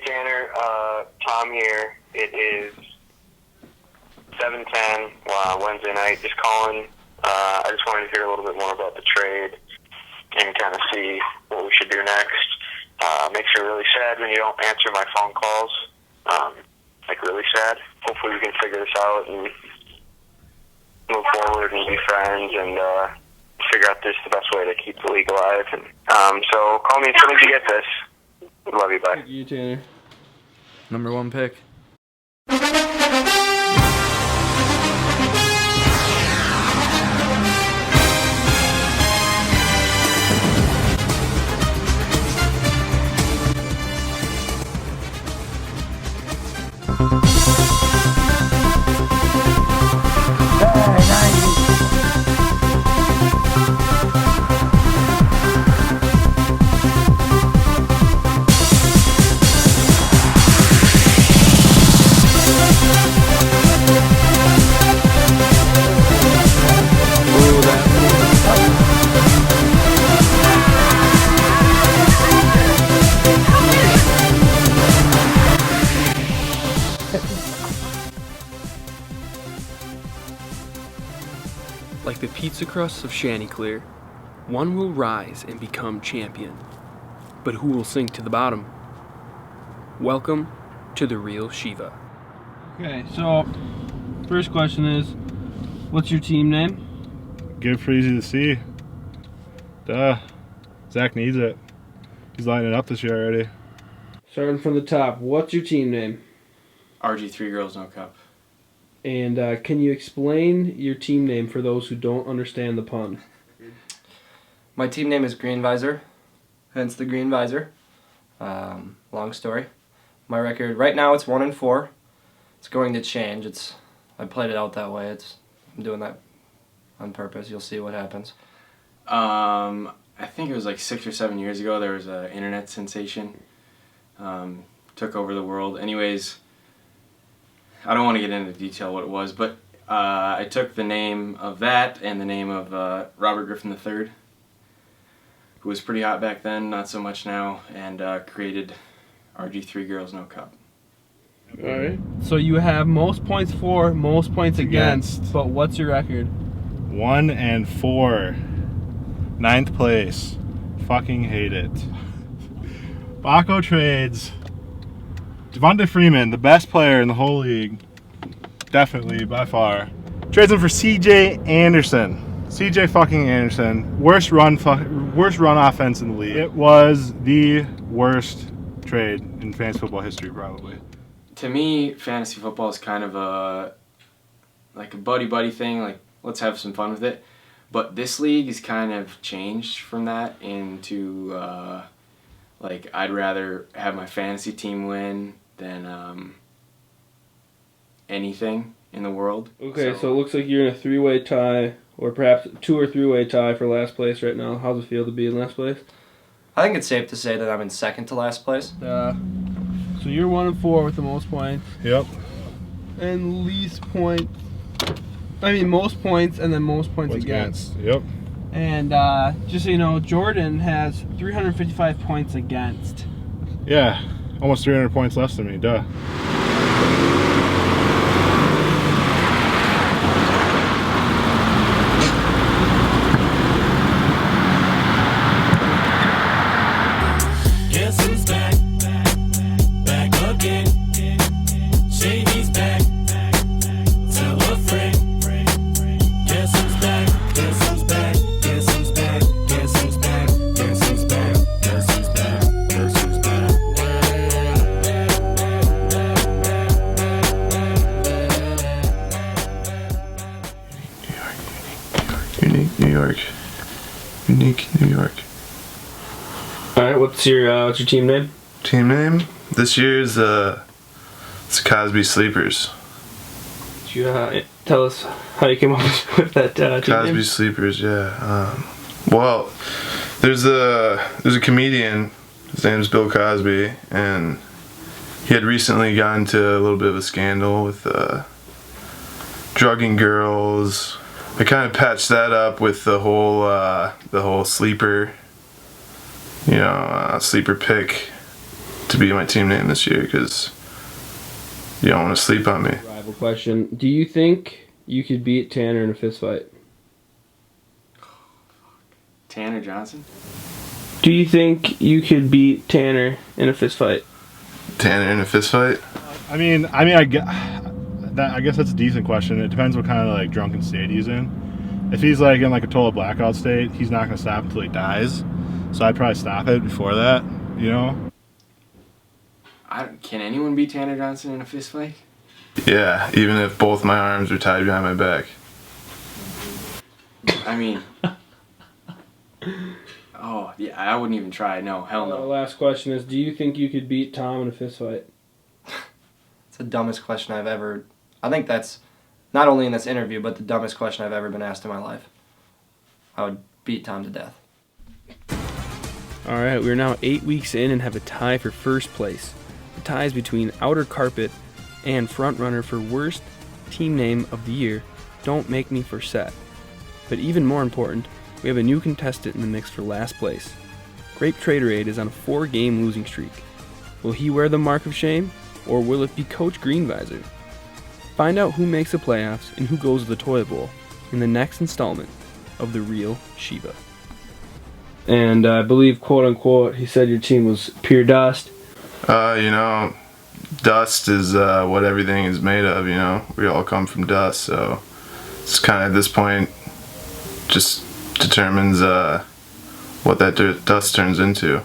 Tanner, Tom here. It is 7:10 Wednesday night. Just calling. I just wanted to hear a little bit more about the trade and kind of see what we should do next. Makes me really sad when you don't answer my phone calls. Like really sad. Hopefully we can figure this out and move forward and be friends and figure out this the best way to keep the league alive. And so call me as soon as you get this. Love you, bye. Thank you, Tanner. Number 1 pick. Like the pizza crusts of Chanticleer, one will rise and become champion, but who will sink to the bottom? Welcome to the real Shiva. Okay, so first question is, what's your team name? Give Parise to see. Duh. Zach needs it. He's lining it up this year already. Starting from the top, what's your team name? RG3 Girls No Cup. And can you explain your team name for those who don't understand the pun? My team name is Green Visor, hence the Green Visor. Long story. My record right now it's 1-4. It's going to change. I played it out that way. I'm doing that on purpose. You'll see what happens. I think it was like 6 or 7 years ago. There was an internet sensation. Took over the world. Anyways, I don't want to get into detail what it was, but I took the name of that and the name of Robert Griffin III, who was pretty hot back then, not so much now, and created RG3 Girls No Cup. Alright. So you have most points for, most points against, but what's your record? 1-4. 9th place. Fucking hate it. Baco trades. Devonta Freeman, the best player in the whole league. Definitely, by far. Trades him for CJ Anderson. CJ fucking Anderson. Worst run offense in the league. It was the worst trade in fantasy football history, probably. To me, fantasy football is kind of a buddy thing. Like, let's have some fun with it. But this league has kind of changed from that into like I'd rather have my fantasy team win than anything in the world. Okay, so it looks like you're in a 3-way tie, or perhaps 2 or 3-way tie for last place right now. How's it feel to be in last place? I think it's safe to say that I'm in second to last place. So you're 1-4 with the most points. Yep. And least points. I mean, most points and then most points against. Yep. And just so you know, Jordan has 355 points against. Yeah, almost 300 points less than me, duh. Guess who's back? Back again. Shady's back. Tell a friend. Guess who's back? Guess who's back? Guess who's back? Guess who's back? Guess who's back? Guess who's back? Guess who's back? Unique New York. Unique New York. All right, what's your team name? Team name? This year's it's Cosby Sleepers. Could you tell us how you came up with that team Cosby name? Sleepers, yeah. Well, there's a comedian. His name's Bill Cosby, and he had recently gotten into a little bit of a scandal with drugging girls. I kind of patched that up with the whole sleeper, sleeper pick to be my team name this year because you don't want to sleep on me. Rival question. Do you think you could beat Tanner in a fist fight? Tanner Johnson? Do you think you could beat Tanner in a fist fight? Tanner in a fist fight? I guess that's a decent question. It depends what kind of like drunken state he's in. If he's like in like a total blackout state, he's not gonna stop until he dies. So I'd probably stop it before that, you know? Can anyone beat Tanner Johnson in a fist fight? Yeah, even if both my arms are tied behind my back. I mean, oh yeah, I wouldn't even try. No, hell The no. last question is, do you think you could beat Tom in a fist fight? It's the dumbest question I've ever. I think that's not only in this interview, but the dumbest question I've ever been asked in my life. I would beat Tom to death. All right, we're now 8 weeks in and have a tie for first place. The tie is between Outer Carpet and frontrunner for worst team name of the year, Don't Make Me for Set. But even more important, we have a new contestant in the mix for last place. Grape Traderade is on a 4-game losing streak. Will he wear the mark of shame, or will it be Coach Green Visor? Find out who makes the playoffs and who goes to the toilet bowl in the next installment of The Real Shiva. And I believe, quote unquote, he said your team was pure dust. You know, dust is what everything is made of, you know. We all come from dust, so it's kind of at this point just determines what that dust turns into.